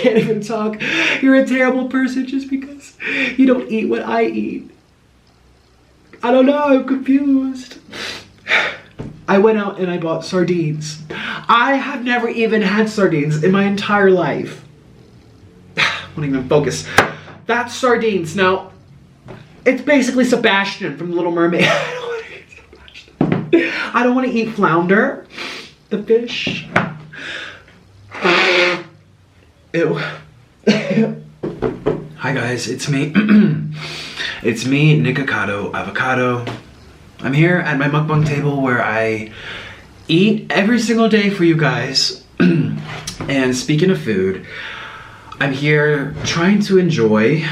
can't even talk. You're a terrible person just because you don't eat what I eat. I don't know, I'm confused. I went out and I bought sardines. I have never even had sardines in my entire life. Won't even focus. That's sardines. Now, it's basically Sebastian from The Little Mermaid. I don't want to eat flounder, the fish. Ew. Hi guys, it's me. It's me, Nikocado Avocado. I'm here at my mukbang table where I eat every single day for you guys. And speaking of food, I'm here trying to enjoy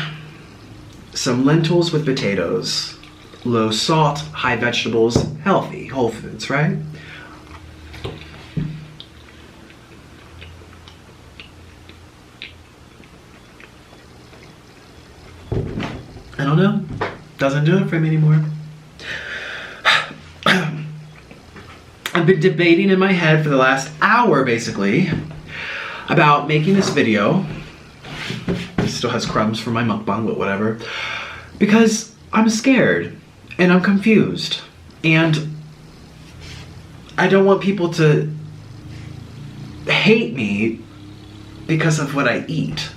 some lentils with potatoes. Low salt, high vegetables, healthy, whole foods, right? I don't know. Doesn't do it for me anymore. I've been debating in my head for the last hour, basically, about making this video. It still has crumbs from my mukbang, but whatever. Because I'm scared, and I'm confused, and I don't want people to hate me because of what I eat.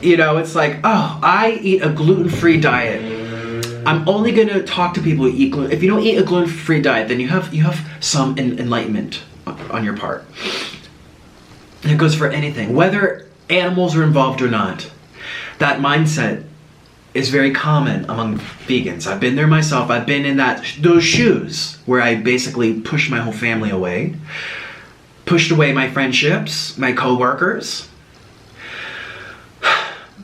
You know, it's like, oh, I eat a gluten-free diet. I'm only gonna talk to people who eat gluten. If you don't eat a gluten-free diet, then you have some enlightenment on your part. And it goes for anything, whether animals are involved or not. That mindset is very common among vegans. I've been there myself. I've been in those shoes where I basically pushed my whole family away, pushed away my friendships, my coworkers,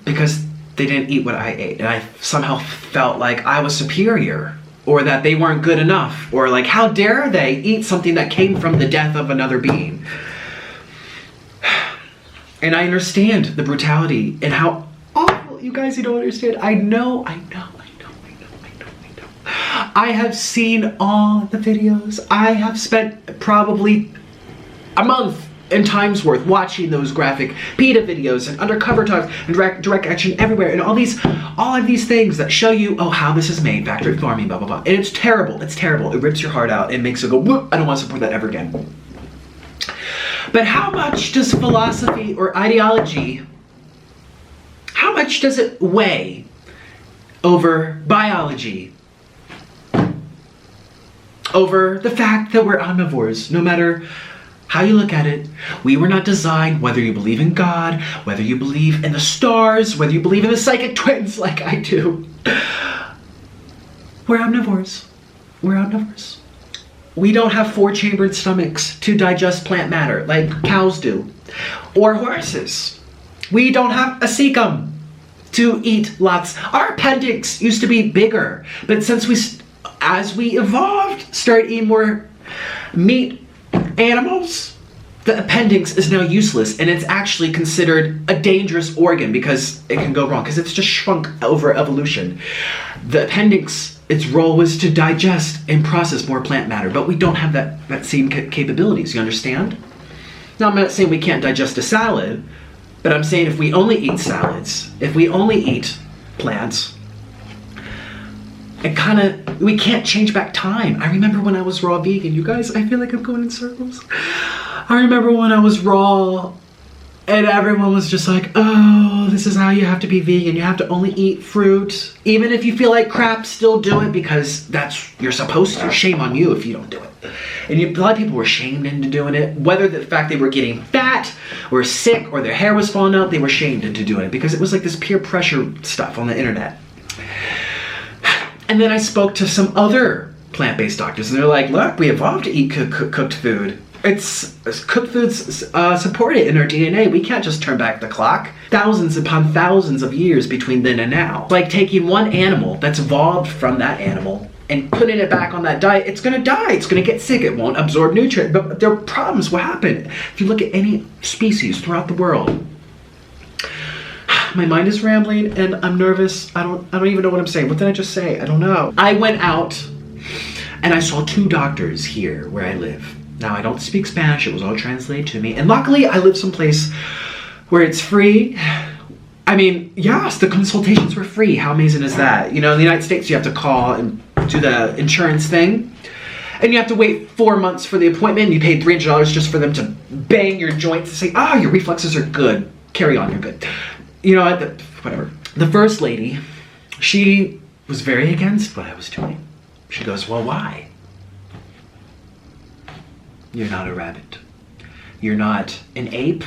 because they didn't eat what I ate, and I somehow felt like I was superior, or that they weren't good enough, or like, how dare they eat something that came from the death of another being? And I understand the brutality and how awful, you guys, you don't understand. I know. I have seen all the videos. I have spent probably a month and time's worth watching those graphic PETA videos and undercover talks and direct action everywhere and all of these things that show you, oh, how this is made, factory farming, blah, blah, blah. And it's terrible. It's terrible. It rips your heart out. It makes you go, whoop, I don't want to support that ever again. But how much does philosophy or ideology, how much does it weigh over biology? Over the fact that we're omnivores, no matter how you look at it. We were not designed, whether you believe in God, whether you believe in the stars, whether you believe in the psychic twins like I do. We're omnivores. We're omnivores. We don't have 4-chambered stomachs to digest plant matter like cows do, or horses. We don't have a cecum to eat lots. Our appendix used to be bigger, but since as we evolved, started eating more meat animals, the appendix is now useless, and it's actually considered a dangerous organ because it can go wrong, because it's just shrunk over evolution. The appendix, its role was to digest and process more plant matter, but we don't have that same capabilities, you understand? Now, I'm not saying we can't digest a salad, but I'm saying if we only eat salads, if we only eat plants, we can't change back time. I remember when I was raw vegan, you guys, I feel like I'm going in circles. I remember when I was raw and everyone was just like, oh, this is how you have to be vegan. You have to only eat fruit. Even if you feel like crap, still do it because you're supposed to. Shame on you if you don't do it. And a lot of people were shamed into doing it. Whether the fact they were getting fat or sick or their hair was falling out, they were shamed into doing it because it was like this peer pressure stuff on the internet. And then I spoke to some other plant-based doctors, and they're like, look, we evolved to eat cooked food. Cooked foods supported in our DNA. We can't just turn back the clock. Thousands upon thousands of years between then and now. It's like taking one animal that's evolved from that animal and putting it back on that diet. It's gonna die, it's gonna get sick, it won't absorb nutrients. But there are problems, what happened? If you look at any species throughout the world, my mind is rambling and I'm nervous. I don't even know what I'm saying. What did I just say? I don't know. I went out and I saw 2 doctors here where I live. Now, I don't speak Spanish. It was all translated to me. And luckily, I live someplace where it's free. I mean, yes, the consultations were free. How amazing is that? You know, in the United States, you have to call and do the insurance thing. And you have to wait 4 months for the appointment. You paid $300 just for them to bang your joints and say, oh, your reflexes are good. Carry on, you're good. You know, whatever. The first lady, she was very against what I was doing. She goes, well, why? You're not a rabbit. You're not an ape.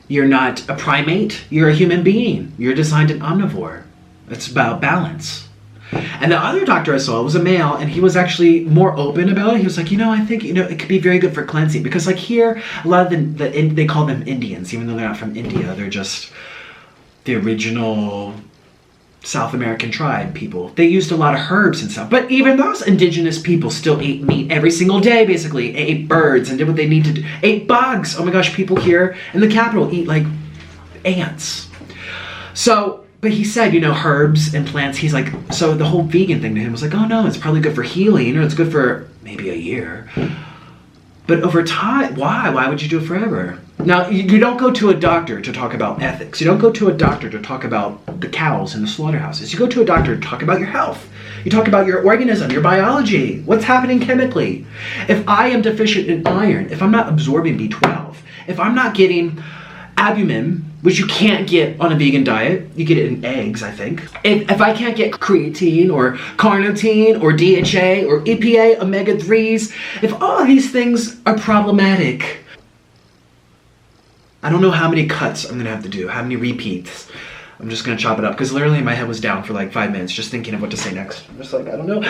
You're not a primate. You're a human being. You're designed an omnivore. It's about balance. And the other doctor I saw was a male, and he was actually more open about it. He was like, you know, I think, you know, it could be very good for cleansing. Because like here, a lot of they call them Indians, even though they're not from India. They're just the original South American tribe people. They used a lot of herbs and stuff. But even those indigenous people still ate meat every single day, basically. Ate birds and did what they need to do. Ate bugs. Oh my gosh, people here in the capital eat like ants. So, but he said, you know, herbs and plants, he's like, so the whole vegan thing to him was like, oh no, it's probably good for healing, or it's good for maybe a year. But over time, why? Why would you do it forever? Now, you don't go to a doctor to talk about ethics. You don't go to a doctor to talk about the cows in the slaughterhouses. You go to a doctor to talk about your health. You talk about your organism, your biology, what's happening chemically. If I am deficient in iron, if I'm not absorbing B12, if I'm not getting albumin, which you can't get on a vegan diet, you get it in eggs, I think. If I can't get creatine or carnitine or DHA or EPA, omega-3s, if all of these things are problematic, I don't know how many cuts I'm gonna have to do, how many repeats. I'm just gonna chop it up, because literally my head was down for like 5 minutes just thinking of what to say next. I'm just like, I don't know,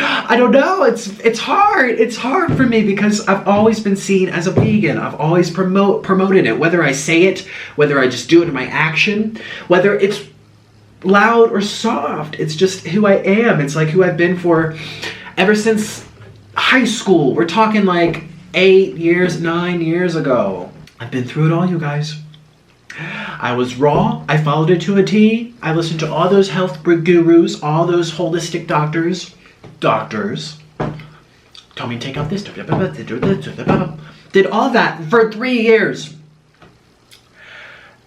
it's hard for me, because I've always been seen as a vegan. I've always promoted it, whether I say it, whether I just do it in my action, whether it's loud or soft, it's just who I am. It's like who I've been for ever since high school. We're talking like 8 years, 9 years ago. I've been through it all, you guys. I was raw, I followed it to a T. I listened to all those health gurus, all those holistic doctors. Told me to take out this, did all that for 3 years.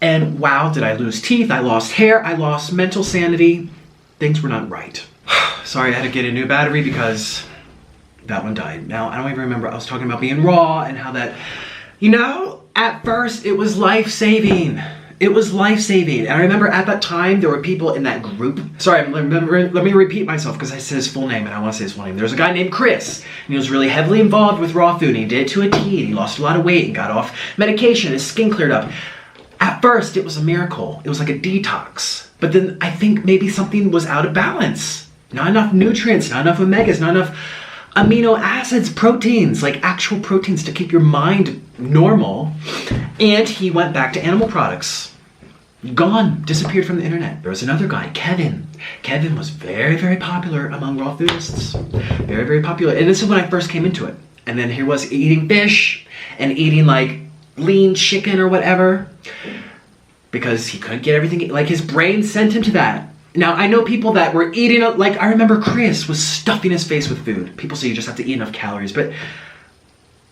And wow, did I lose teeth, I lost hair, I lost mental sanity. Things were not right. Sorry, I had to get a new battery because that one died. Now, I don't even remember, I was talking about being raw and how that, you know, at first, it was life-saving. It was life-saving. And I remember at that time, there were people in that group. Sorry, let me repeat myself, because I said his full name and I want to say his full name. There was a guy named Chris, and he was really heavily involved with raw food, and he did it to a T, and he lost a lot of weight and got off medication. His skin cleared up. At first, it was a miracle. It was like a detox. But then I think maybe something was out of balance. Not enough nutrients, not enough omegas, not enough amino acids, proteins, like actual proteins to keep your mind normal. And he went back to animal products. Gone, disappeared from the internet. There was another guy, Kevin. Kevin was very, very popular among raw foodists. Very, very popular. And this is when I first came into it. And then he was eating fish and eating like lean chicken or whatever, because he couldn't get everything, like his brain sent him to that. Now, I know people that were eating, like I remember Chris was stuffing his face with food. People say you just have to eat enough calories, but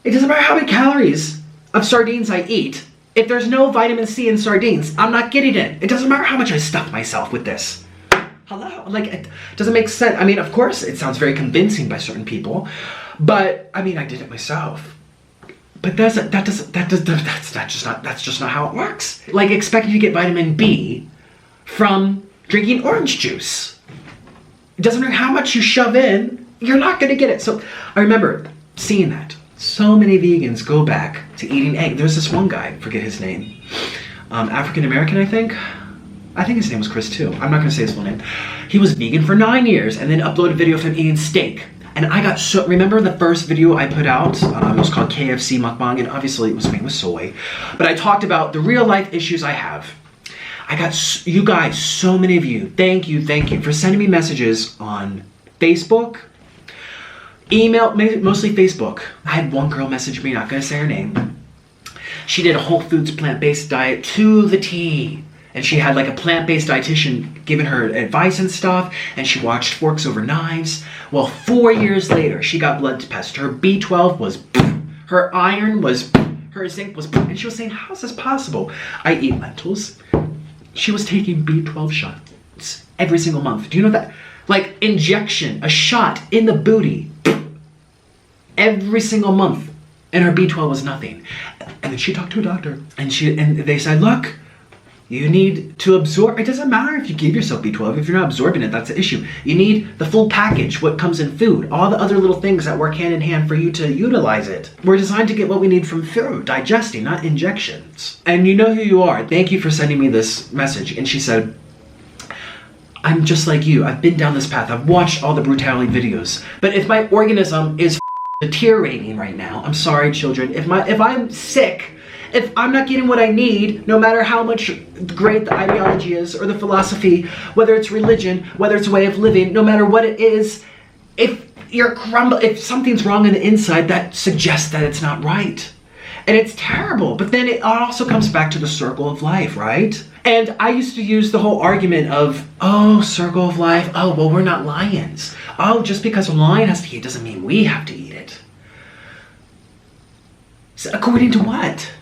it doesn't matter how many calories of sardines I eat. If there's no vitamin C in sardines, I'm not getting it. It doesn't matter how much I stuff myself with this. Hello? Like, it doesn't make sense. I mean, of course, it sounds very convincing by certain people, but I mean, I did it myself. But that's just not how it works. Like expecting to get vitamin B from drinking orange juice. It doesn't matter how much you shove in, you're not gonna get it. So I remember seeing that. So many vegans go back to eating egg. There's this one guy, forget his name. African American, I think. I think his name was Chris too. I'm not gonna say his full name. He was vegan for 9 years and then uploaded a video of him eating steak. And I got so, remember the first video I put out? It was called KFC Mukbang, and obviously it was made with soy. But I talked about the real life issues I have. I got, you guys, so many of you, thank you for sending me messages on Facebook, email, mostly Facebook. I had one girl message me, not gonna say her name. She did a Whole Foods plant-based diet to the T. And she had like a plant-based dietitian giving her advice and stuff, and she watched Forks Over Knives. Well, 4 years later, she got blood tests. Her B12 was Her iron was, her zinc was, and she was saying, how is this possible? I eat lentils. She was taking B12 shots every single month. Do you know that? Like injection, a shot in the booty every single month. And her B12 was nothing. And then she talked to a doctor and they said, look, you need to absorb. It doesn't matter if you give yourself B12. If you're not absorbing it, that's the issue. You need the full package, what comes in food, all the other little things that work hand in hand for you to utilize it. We're designed to get what we need from food, digesting, not injections. And you know who you are. Thank you for sending me this message. And she said, I'm just like you. I've been down this path. I've watched all the brutality videos. But if my organism is deteriorating right now, I'm sorry, children. If I'm sick, if I'm not getting what I need, no matter how much great the ideology is or the philosophy, whether it's religion, whether it's a way of living, no matter what it is, if something's wrong on the inside, that suggests that it's not right. And it's terrible. But then it also comes back to the circle of life, right? And I used to use the whole argument of, oh, circle of life. Oh, well, we're not lions. Oh, just because a lion has to eat doesn't mean we have to eat it. So according to what?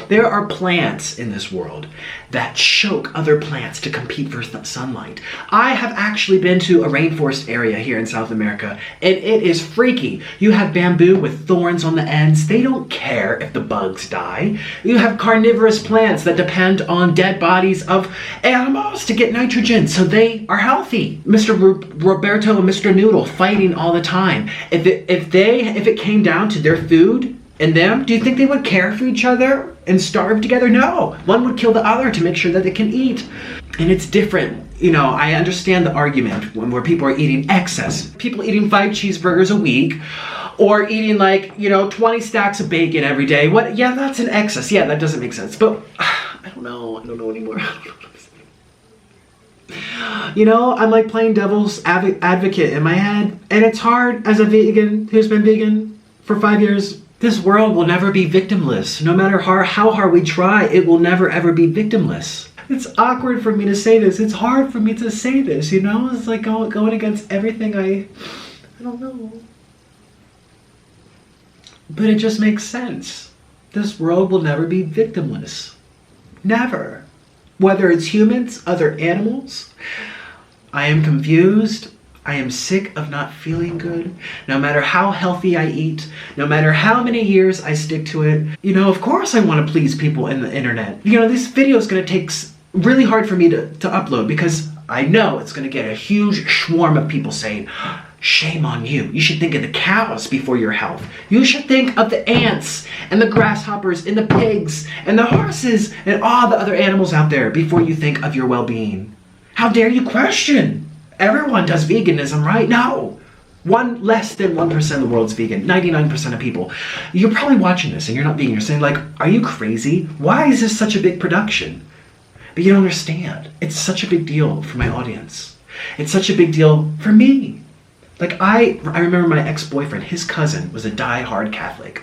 There are plants in this world that choke other plants to compete for sunlight. I have actually been to a rainforest area here in South America, and it is freaky. You have bamboo with thorns on the ends. They don't care if the bugs die. You have carnivorous plants that depend on dead bodies of animals to get nitrogen, so they are healthy. Mr. Roberto and Mr. Noodle fighting all the time. If it came down to their food and them, do you think they would care for each other and starve together? No. One would kill the other to make sure that they can eat. And it's different. You know, I understand the argument where people are eating excess. People eating 5 cheeseburgers a week or eating 20 stacks of bacon every day. What? Yeah, that's an excess. Yeah, that doesn't make sense. But I don't know. I don't know anymore. You know, I'm like playing devil's advocate in my head. And it's hard as a vegan who's been vegan for 5 years. This world will never be victimless. No matter how hard we try, it will never ever be victimless. It's awkward for me to say this. It's hard for me to say this, you know? It's like going against everything I don't know. But it just makes sense. This world will never be victimless. Never. Whether it's humans, other animals. I am confused. I am sick of not feeling good. No matter how healthy I eat, no matter how many years I stick to it. You know, of course I want to please people in the internet. You know, this video is going to take really hard for me to upload because I know it's going to get a huge swarm of people saying, shame on you. You should think of the cows before your health. You should think of the ants and the grasshoppers and the pigs and the horses and all the other animals out there before you think of your well-being. How dare you question? Everyone does veganism, right? No. Less than 1% of the world's vegan. 99% of people. You're probably watching this and you're not vegan. You're saying like, are you crazy? Why is this such a big production? But you don't understand. It's such a big deal for my audience. It's such a big deal for me. Like I remember my ex-boyfriend, his cousin was a die-hard Catholic,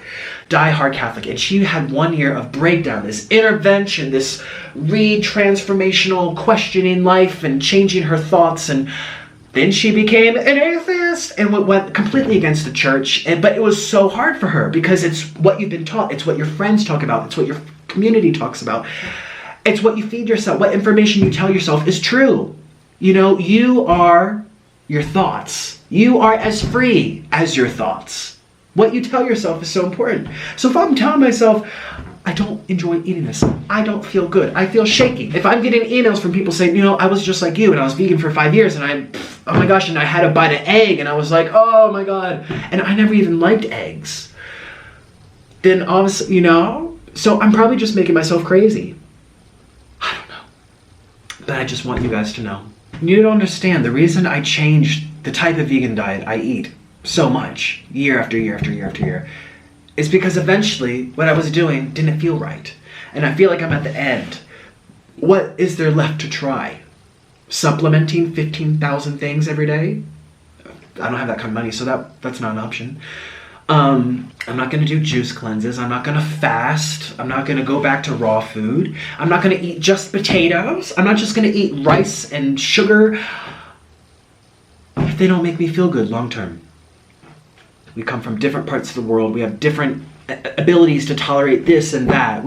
and she had 1 year of breakdown, this intervention, this transformational questioning life and changing her thoughts, and then she became an atheist and went completely against the church, but it was so hard for her because it's what you've been taught, it's what your friends talk about, it's what your community talks about, it's what you feed yourself, what information you tell yourself is true. You know, you are your thoughts. You are as free as your thoughts. What you tell yourself is so important. So if I'm telling myself, I don't enjoy eating this, I don't feel good, I feel shaky. If I'm getting emails from people saying, you know, I was just like you and I was vegan for 5 years and oh my gosh, and I had to bite an egg and I was like, oh my God, and I never even liked eggs. Then obviously, you know, so I'm probably just making myself crazy. I don't know. But I just want you guys to know. You don't understand the reason I changed the type of vegan diet I eat so much, year after year after year after year, is because eventually what I was doing didn't feel right. And I feel like I'm at the end. What is there left to try? Supplementing 15,000 things every day? I don't have that kind of money, so that's not an option. I'm not going to do juice cleanses. I'm not going to fast. I'm not going to go back to raw food. I'm not going to eat just potatoes. I'm not just going to eat rice and sugar if they don't make me feel good long term. We come from different parts of the world. We have different abilities to tolerate this and that.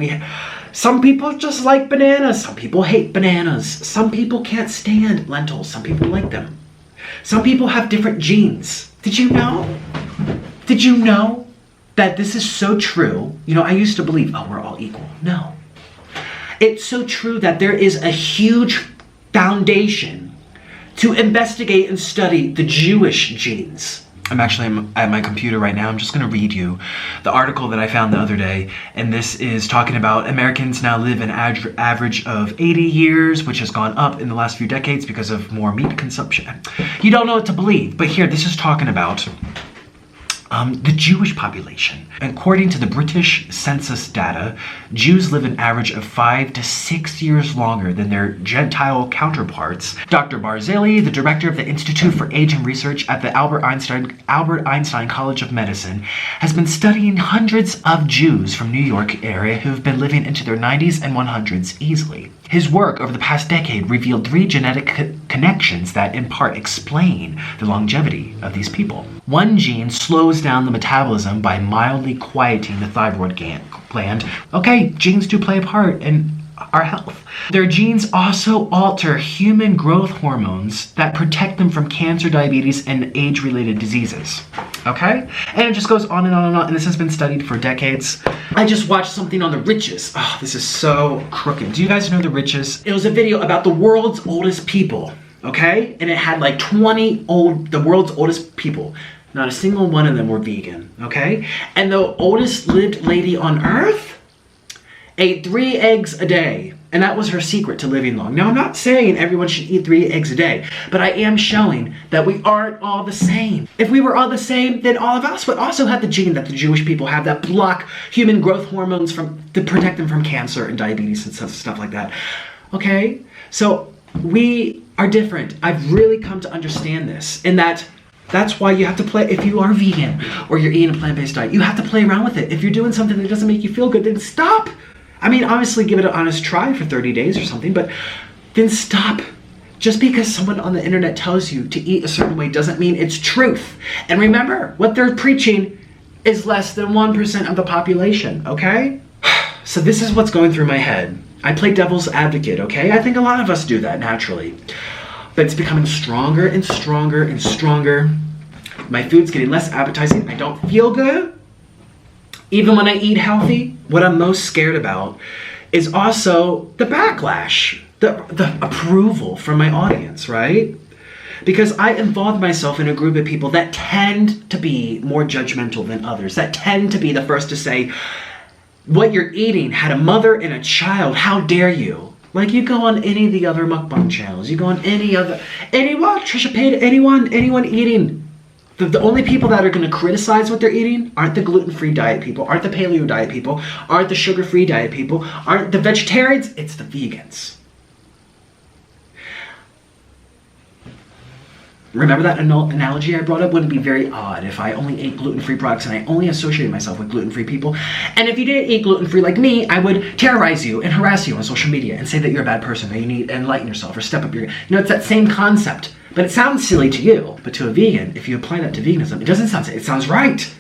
Some people just like bananas. Some people hate bananas. Some people can't stand lentils. Some people like them. Some people have different genes. Did you know? Did you know that this is so true? You know, I used to believe, oh, we're all equal. No. It's so true that there is a huge foundation to investigate and study the Jewish genes. I'm actually at my computer right now. I'm just going to read you the article that I found the other day. And this is talking about Americans now live an average of 80 years, which has gone up in the last few decades because of more meat consumption. You don't know what to believe, but here, this is talking about the Jewish population. According to the British census data, Jews live an average of 5 to 6 years longer than their Gentile counterparts. Dr. Barzilai, the director of the Institute for Aging Research at the Albert Einstein College of Medicine, has been studying hundreds of Jews from New York area who have been living into their 90s and 100s easily. His work over the past decade revealed 3 genetic connections that in part explain the longevity of these people. One gene slows down the metabolism by mildly quieting the thyroid gland. Okay, genes do play a part in our health. Their genes also alter human growth hormones that protect them from cancer, diabetes, and age-related diseases. Okay? And it just goes on and on and on, and this has been studied for decades. I just watched something on the Riches. Oh, this is so crooked. Do you guys know the Riches? It was a video about the world's oldest people, okay? And it had like the world's oldest people. Not a single one of them were vegan, okay? And the oldest lived lady on Earth ate 3 eggs a day. And that was her secret to living long. Now, I'm not saying everyone should eat 3 eggs a day, but I am showing that we aren't all the same. If we were all the same, then all of us would also have the gene that the Jewish people have that block human growth hormones to protect them from cancer and diabetes and stuff like that. Okay? So we are different. I've really come to understand this, in that that's why you have to play. If you are vegan or you're eating a plant-based diet, you have to play around with it. If you're doing something that doesn't make you feel good, then stop. I mean, obviously give it an honest try for 30 days or something, but then stop. Just because someone on the internet tells you to eat a certain way doesn't mean it's truth. And remember, what they're preaching is less than 1% of the population, okay? So this is what's going through my head. I play devil's advocate, okay? I think a lot of us do that naturally. But it's becoming stronger and stronger and stronger. My food's getting less appetizing. I don't feel good. Even when I eat healthy, what I'm most scared about is also the backlash, the approval from my audience, right? Because I involve myself in a group of people that tend to be more judgmental than others, that tend to be the first to say, what you're eating had a mother and a child, how dare you? Like, you go on any of the other mukbang channels, you go on anyone, Trisha Paytas, anyone eating. The only people that are going to criticize what they're eating aren't the gluten-free diet people, aren't the paleo diet people, aren't the sugar-free diet people, aren't the vegetarians, it's the vegans. Remember that analogy I brought up? Wouldn't it be very odd if I only ate gluten-free products and I only associated myself with gluten-free people? And if you didn't eat gluten-free like me, I would terrorize you and harass you on social media and say that you're a bad person, or you need to enlighten yourself or step up your... You know, it's that same concept. But it sounds silly to you. But to a vegan, if you apply that to veganism, it doesn't sound silly. It sounds right.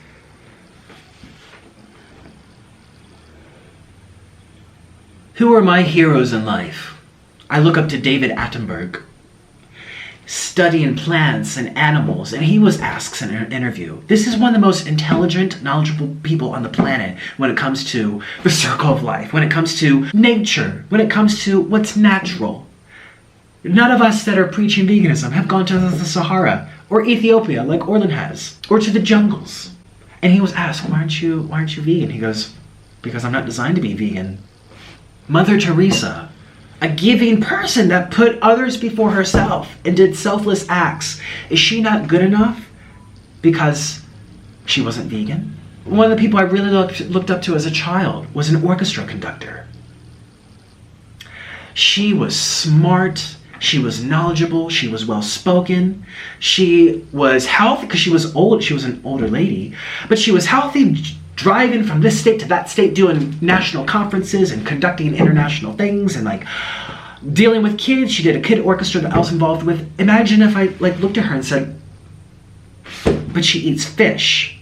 Who are my heroes in life? I look up to David Attenborough, studying plants and animals, and he was asked in an interview, this is one of the most intelligent, knowledgeable people on the planet when it comes to the circle of life, when it comes to nature, when it comes to what's natural. None of us that are preaching veganism have gone to the Sahara or Ethiopia like Orlin has, or to the jungles. And he was asked, why aren't you vegan? He goes, because I'm not designed to be vegan. Mother Teresa, a giving person that put others before herself and did selfless acts, is she not good enough because she wasn't vegan? One of the people I really looked up to as a child was an orchestra conductor. She was smart. She was knowledgeable. She was well-spoken. She was healthy because she was old. She was an older lady, but she was healthy, driving from this state to that state, doing national conferences and conducting international things and like dealing with kids. She did a kid orchestra that I was involved with. Imagine if I like looked at her and said, but she eats fish.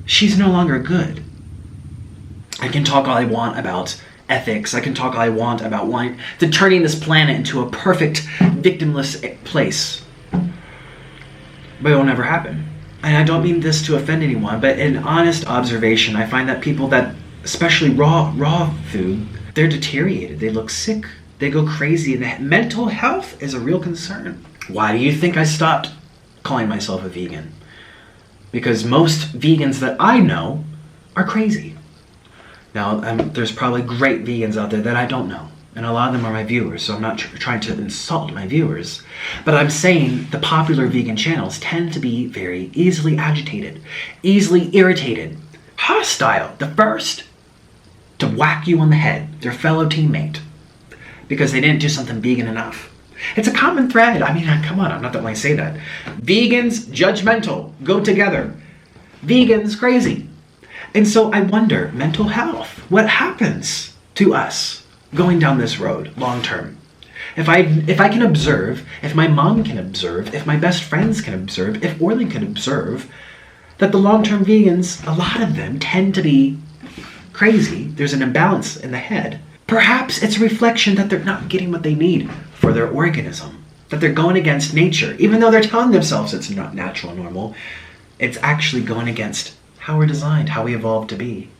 she's no longer good. I can talk all I want about ethics. I can talk all I want about turning this planet into a perfect, victimless place. But it will never happen. And I don't mean this to offend anyone, but in honest observation, I find that people that, especially raw food, they're deteriorated. They look sick. They go crazy. And mental health is a real concern. Why do you think I stopped calling myself a vegan? Because most vegans that I know are crazy. Now, there's probably great vegans out there that I don't know. And a lot of them are my viewers, so I'm not trying to insult my viewers. But I'm saying the popular vegan channels tend to be very easily agitated, easily irritated, hostile. The first to whack you on the head, their fellow teammate, because they didn't do something vegan enough. It's a common thread. I mean, come on, I'm not the one to say that. Vegans, judgmental, go together. Vegans, crazy. And so I wonder, mental health, what happens to us going down this road long term? If I can observe, if my mom can observe, if my best friends can observe, if Orly can observe, that the long-term vegans, a lot of them tend to be crazy. There's an imbalance in the head. Perhaps it's a reflection that they're not getting what they need for their organism, that they're going against nature. Even though they're telling themselves it's not natural and normal, it's actually going against how we're designed, how we evolved to be.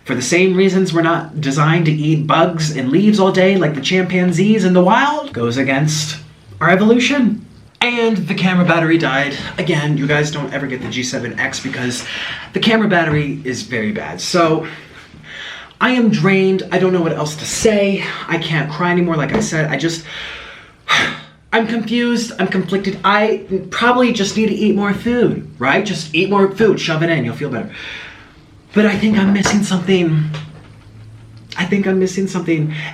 For the same reasons we're not designed to eat bugs and leaves all day like the chimpanzees in the wild, goes against our evolution. And the camera battery died. Again, you guys don't ever get the G7X because the camera battery is very bad. So I am drained. I don't know what else to say. I can't cry anymore. Like I said, I'm confused. I'm conflicted. I probably just need to eat more food, right? Just eat more food. Shove it in. You'll feel better. But I think I'm missing something.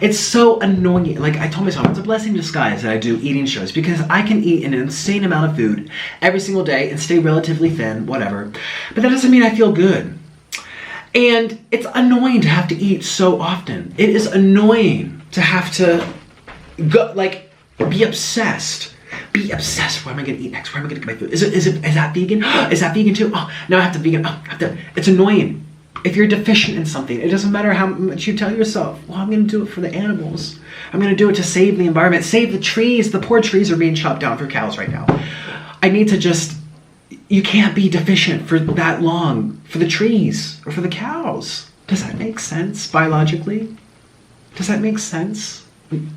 It's so annoying. Like I told myself, it's a blessing in disguise that I do eating shows because I can eat an insane amount of food every single day and stay relatively thin, whatever. But that doesn't mean I feel good. And it's annoying to have to eat so often. It is annoying to have to go, like, be obsessed. Be obsessed. What am I going to eat next? Where am I going to get my food? Is that vegan? Is that vegan too? Oh, now I have to vegan. Oh, it's annoying. If you're deficient in something, it doesn't matter how much you tell yourself, well, I'm going to do it for the animals. I'm going to do it to save the environment, save the trees. The poor trees are being chopped down for cows right now. I need to just, you can't be deficient for that long for the trees or for the cows. Does that make sense biologically? Does that make sense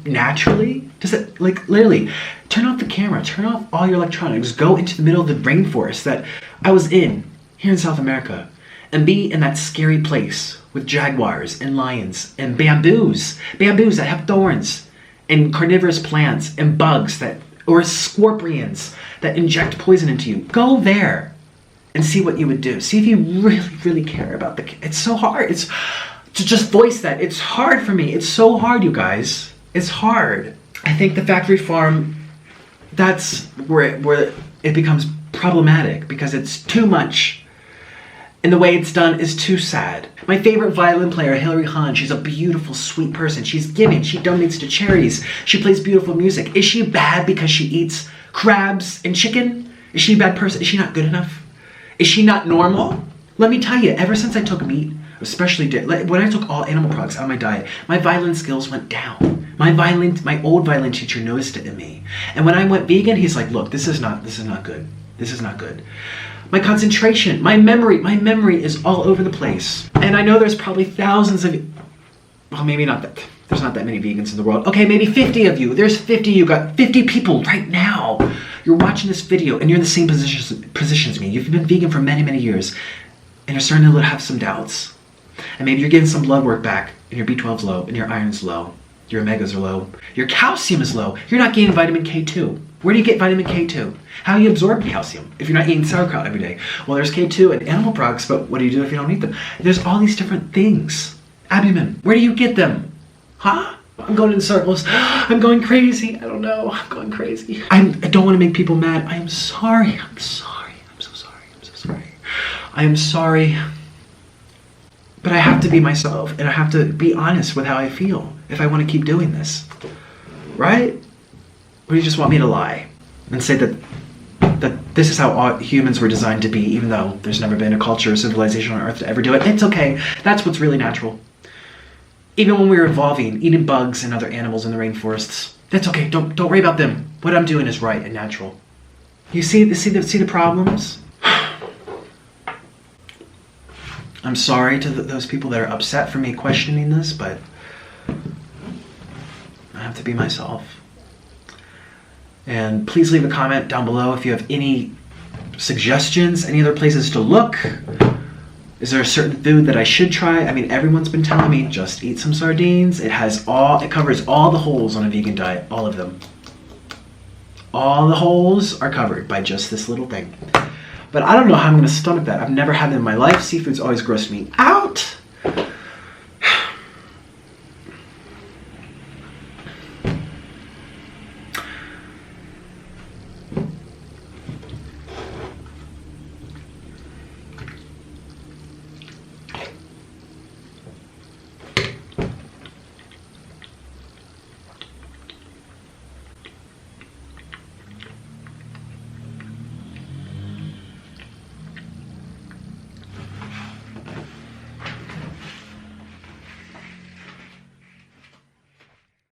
naturally? Does it, like, literally, turn off the camera, turn off all your electronics, go into the middle of the rainforest that I was in here in South America. And be in that scary place with jaguars and lions and bamboos that have thorns and carnivorous plants and bugs or scorpions that inject poison into you. Go there and see what you would do. See if you really, really care about it's so hard. It's to just voice that. It's hard for me. It's so hard, you guys. It's hard. I think the factory farm, that's where it becomes problematic because it's too much. And the way it's done is too sad. My favorite violin player, Hilary Hahn, she's a beautiful, sweet person. She's giving. She donates to charities. She plays beautiful music. Is she bad because she eats crabs and chicken? Is she a bad person? Is she not good enough? Is she not normal? Let me tell you, ever since I took meat, especially when I took all animal products out of my diet, my violin skills went down. My old violin teacher noticed it in me. And when I went vegan, he's like, look, this is not good. This is not good. My concentration, my memory is all over the place. And I know there's probably thousands of, well, maybe not that, there's not that many vegans in the world. Okay, maybe 50 of you. There's 50, you got 50 people right now. You're watching this video and you're in the same position as me. You've been vegan for many, many years and you're starting to have some doubts. And maybe you're getting some blood work back and your B12's low and your iron's low. Your omegas are low. Your calcium is low. You're not getting vitamin K2. Where do you get vitamin K2? How do you absorb calcium if you're not eating sauerkraut every day? Well, there's K2 in animal products, but what do you do if you don't eat them? There's all these different things. Albumin, where do you get them? Huh? I'm going in circles. I'm going crazy. I don't know. I'm going crazy. I don't want to make people mad. I am sorry. I'm sorry. I'm so sorry. I'm so sorry. I am sorry. But I have to be myself, and I have to be honest with how I feel if I want to keep doing this. Right? Or do you just want me to lie and say that that this is how all humans were designed to be, even though there's never been a culture or civilization on Earth to ever do it. It's okay. That's what's really natural. Even when we were evolving, eating bugs and other animals in the rainforests, that's okay. Don't worry about them. What I'm doing is right and natural. You see the problems? I'm sorry to those people that are upset for me questioning this, but I have to be myself. And please leave a comment down below if you have any suggestions, any other places to look. Is there a certain food that I should try? I mean, everyone's been telling me just eat some sardines. It covers all the holes on a vegan diet, all of them. All the holes are covered by just this little thing. But I don't know how I'm going to stomach that. I've never had it in my life. Seafood's always grossed me out.